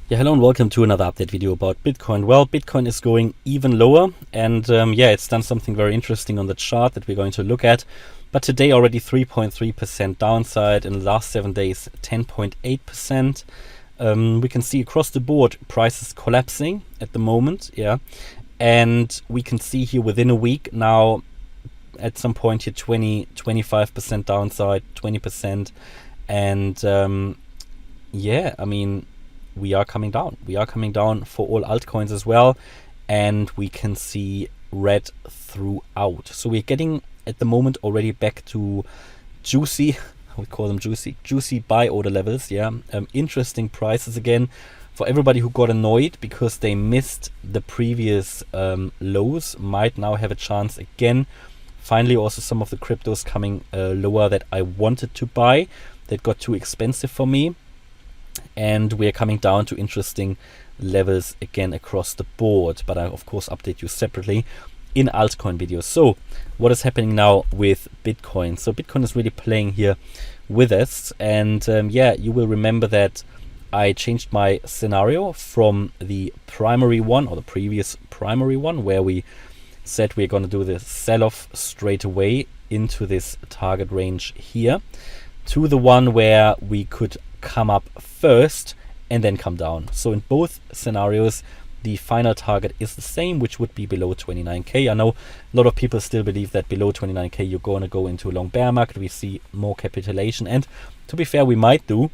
Yeah, hello and welcome to another update video about Bitcoin. Well, Bitcoin is going even lower, and yeah, it's done something very interesting on the chart that we're going to look at. But today already 3.3% downside, in the last 7 days 10.8%. We can see across the board prices collapsing at the moment, yeah, and we can see here within a week now at some point here 25% downside, 20%, and yeah, I mean, we are coming down. We are coming down for all altcoins as well, and we can see red throughout. So we're getting at the moment already back to juicy, I would call them juicy buy order levels. Yeah, interesting prices again for everybody who got annoyed because they missed the previous lows. Might now have a chance again. Finally, also some of the cryptos coming lower that I wanted to buy that got too expensive for me. And we're coming down to interesting levels again across the board, but I of course update you separately in altcoin videos. So what is happening now with Bitcoin? So Bitcoin is really playing here with us, and yeah, you will remember that I changed my scenario from the primary one, or the previous primary one, where we said we're going to do the sell-off straight away into this target range here, to the one where we could come up first and then come down. So in both scenarios the final target is the same, which would be below 29k. I know a lot of people still believe that below 29k you're going to go into a long bear market. We see more capitulation, and to be fair, we might do.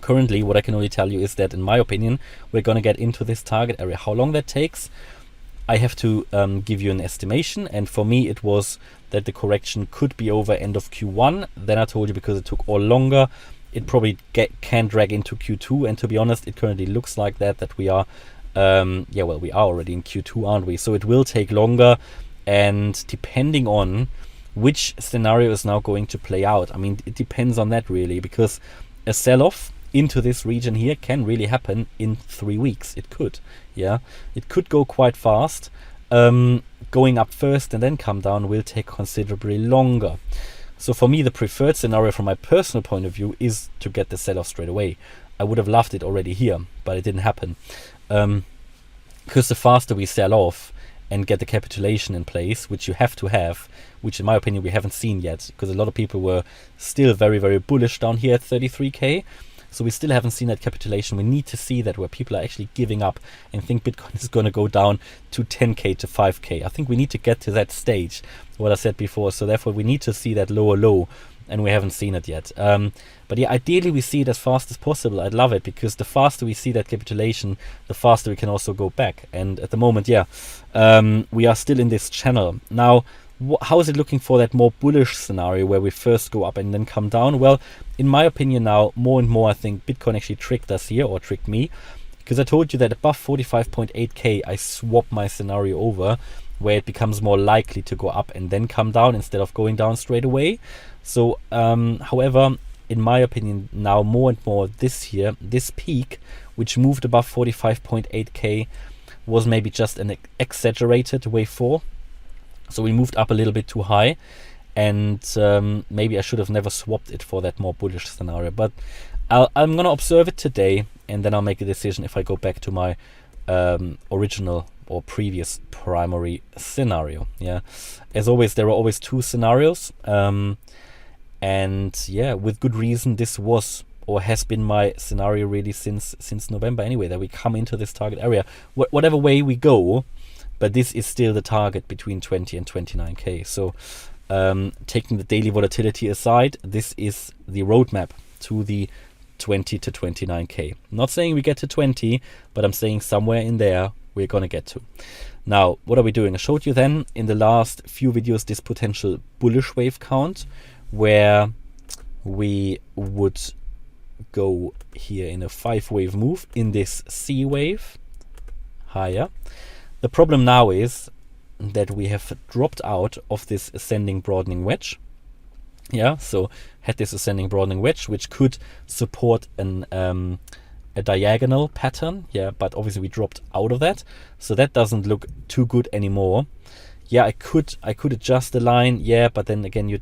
Currently what I can only tell you is that in my opinion we're going to get into this target area. How long that takes, I have to give you an estimation, and for me it was that the correction could be over end of Q1. Then I told you because it took all longer, it probably can drag into Q2, and to be honest, it currently looks like that we are, yeah, well, we are already in Q2, aren't we? So it will take longer, and depending on which scenario is now going to play out, I mean, it depends on that really, because a sell-off into this region here can really happen in 3 weeks. It could, yeah, it could go quite fast. Going up first and then come down will take considerably longer. So for me, the preferred scenario from my personal point of view is to get the sell-off straight away. I would have loved it already here, but it didn't happen. Because the faster we sell off and get the capitulation in place, which you have to have, which in my opinion we haven't seen yet, because a lot of people were still very, very bullish down here at 33k. So we still haven't seen that capitulation. We need to see that, where people are actually giving up and think Bitcoin is going to go down to 10k to 5k. I think we need to get to that stage, what I said before. So therefore we need to see that lower low, and we haven't seen it yet. But yeah, ideally we see it as fast as possible. I'd love it, because the faster we see that capitulation, the faster we can also go back. And at the moment, yeah, we are still in this channel. Now, how is it looking for that more bullish scenario where we first go up and then come down? Well, in my opinion now, more and more I think Bitcoin actually tricked us here, or tricked me, because I told you that above 45.8k I swap my scenario over, where it becomes more likely to go up and then come down instead of going down straight away. So however, in my opinion now, more and more this year, this peak which moved above 45.8k was maybe just an exaggerated wave 4. So we moved up a little bit too high, and maybe I should have never swapped it for that more bullish scenario. But I'm going to observe it today, and then I'll make a decision if I go back to my original or previous primary scenario. Yeah, as always, there are always two scenarios, and yeah, with good reason, this was or has been my scenario really since November anyway, that we come into this target area whatever way we go. But this is still the target between 20 and 29k. So taking the daily volatility aside, this is the roadmap to the 20 to 29k. Not saying we get to 20, but I'm saying somewhere in there we're going to get to. Now, what are we doing? I showed you then in the last few videos this potential bullish wave count, where we would go here in a 5-wave move in this C wave higher. The problem now is that we have dropped out of this ascending broadening wedge. Yeah, so had this ascending broadening wedge which could support a diagonal pattern. Yeah, but obviously we dropped out of that, so that doesn't look too good anymore. Yeah, I could adjust the line. Yeah, but then again,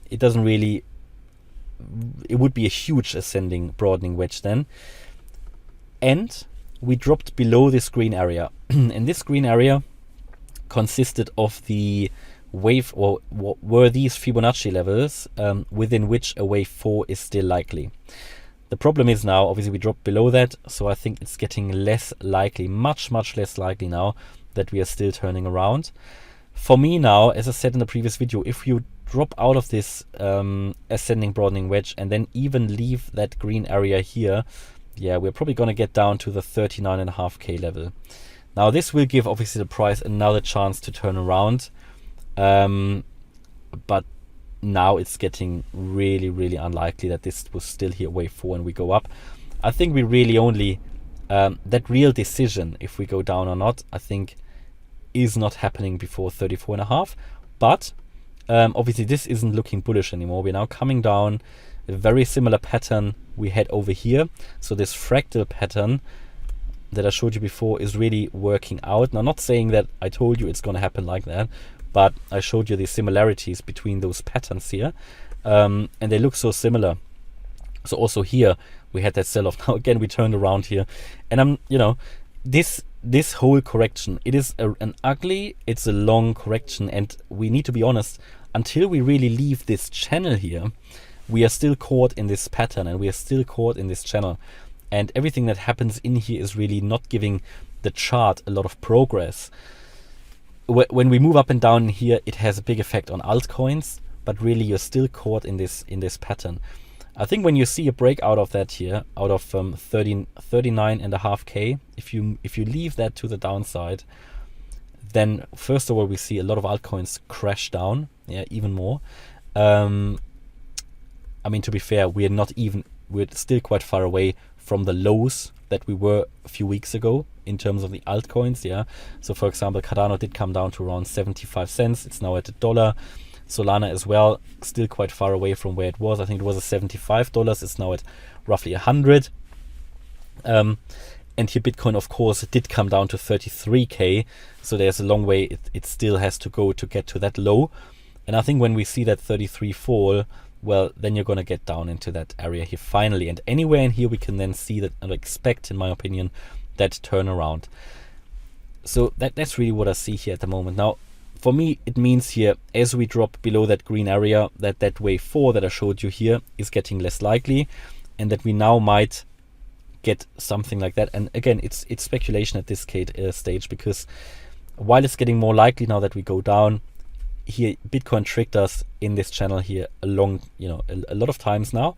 it doesn't really. It would be a huge ascending broadening wedge then. and we dropped below this green area. And this green area consisted of the wave, or were these Fibonacci levels within which a wave 4 is still likely. The problem is now, obviously, we dropped below that, so I think it's getting less likely, much less likely now that we are still turning around. For me now, as I said in the previous video, if you drop out of this ascending broadening wedge and then even leave that green area here, yeah, we're probably going to get down to the 39.5k level. Now this will give obviously the price another chance to turn around, but now it's getting really unlikely that this was still here wave 4 and we go up. I think we really only that real decision if we go down or not, I think, is not happening before 34.5. But obviously this isn't looking bullish anymore. We're now coming down a very similar pattern we had over here. So this fractal pattern that I showed you before is really working out. Now, not saying that I told you it's going to happen like that, but I showed you the similarities between those patterns here, and they look so similar. So also here we had that sell-off. Now again we turned around here, and this whole correction, it is an ugly, it's a long correction, and we need to be honest, until we really leave this channel here, we are still caught in this pattern and we are still caught in this channel. And everything that happens in here is really not giving the chart a lot of progress. When we move up and down here, it has a big effect on altcoins, but really you're still caught in this pattern. I think when you see a break out of that here, out of 39.5k, if you leave that to the downside, then first of all we see a lot of altcoins crash down, yeah, even more. I mean, to be fair, we're still quite far away from the lows that we were a few weeks ago in terms of the altcoins, yeah. So for example, Cardano did come down to around 75 cents. It's now at $1. Solana as well, still quite far away from where it was. I think it was at $75. It's now at roughly 100. And here Bitcoin, of course, did come down to 33k. So there's a long way it still has to go to get to that low. And I think when we see that 33 fall, well, then you're going to get down into that area here finally. And anywhere in here we can then see that, and expect, in my opinion, that turnaround. So that's really what I see here at the moment. Now, for me, it means here, as we drop below that green area, that wave 4 that I showed you here is getting less likely, and that we now might get something like that. And again, it's speculation at this stage, because while it's getting more likely now that we go down, here Bitcoin tricked us in this channel here along, a lot of times now.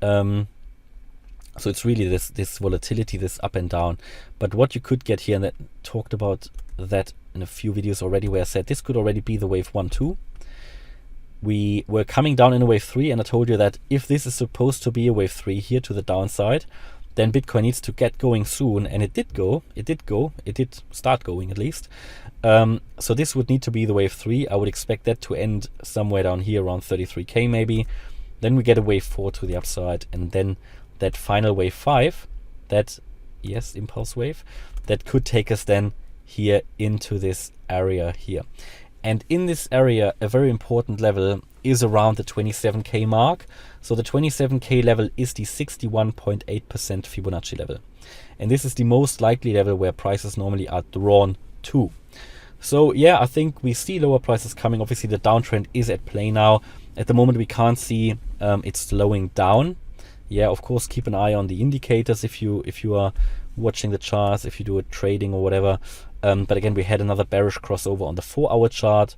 So it's really this volatility, this up and down. But what you could get here, and that talked about that in a few videos already, where I said this could already be the wave 1, 2. We were coming down in a wave 3, and I told you that if this is supposed to be a wave 3 here to the downside, then Bitcoin needs to get going soon. And it did start going at least. So this would need to be the wave 3. I would expect that to end somewhere down here around 33k maybe. Then we get a wave 4 to the upside, and then that final wave 5, that, yes, impulse wave, that could take us then here into this area here. And in this area, a very important level is around the 27k mark. So the 27k level is the 61.8% Fibonacci level. And this is the most likely level where prices normally are drawn to. So yeah, I think we see lower prices coming. Obviously the downtrend is at play now. At the moment we can't see it slowing down. Yeah, of course, keep an eye on the indicators if you are watching the charts, if you do a trading or whatever. But again, we had another bearish crossover on the 4-hour chart.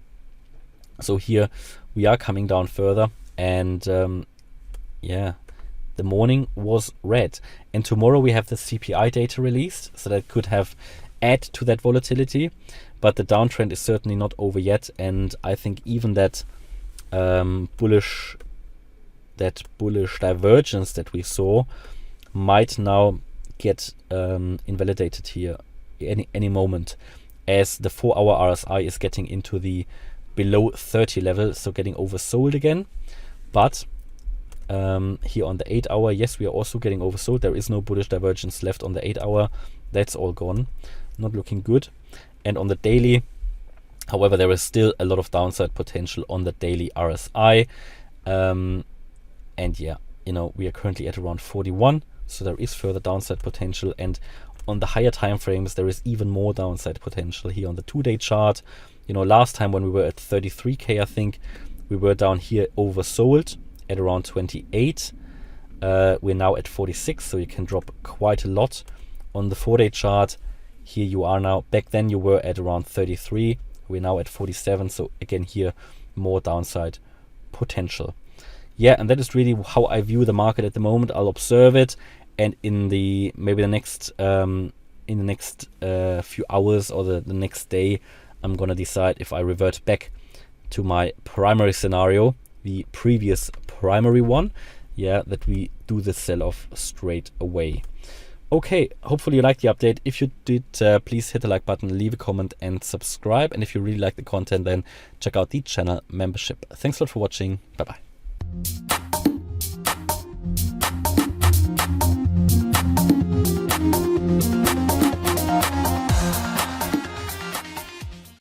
So here we are coming down further, and yeah, the morning was red. And tomorrow we have the CPI data released, so that could add to that volatility. But the downtrend is certainly not over yet, and I think even that bullish divergence that we saw might now get invalidated here any moment, as the 4-hour RSI is getting into the below 30 level, so getting oversold again. But here on the 8-hour, yes, we are also getting oversold. There is no bullish divergence left on the 8-hour. That's all gone, not looking good. And on the daily, however, there is still a lot of downside potential on the daily RSI. And yeah, we are currently at around 41. So there is further downside potential, and on the higher time frames there is even more downside potential. Here on the 2-day chart, last time when we were at 33k, I think we were down here oversold at around 28. We're now at 46, so you can drop quite a lot. On the 4-day chart, here you are now. Back then you were at around 33. We're now at 47, so again here more downside potential. Yeah, and that is really how I view the market at the moment. I'll observe it, and in the next few hours or the next day, I'm gonna decide if I revert back to my primary scenario, the previous primary one, that we do the sell-off straight away. Okay, hopefully you liked the update. If you did, please hit the like button, leave a comment and subscribe. And if you really like the content, then check out the channel membership. Thanks a lot for watching. Bye bye.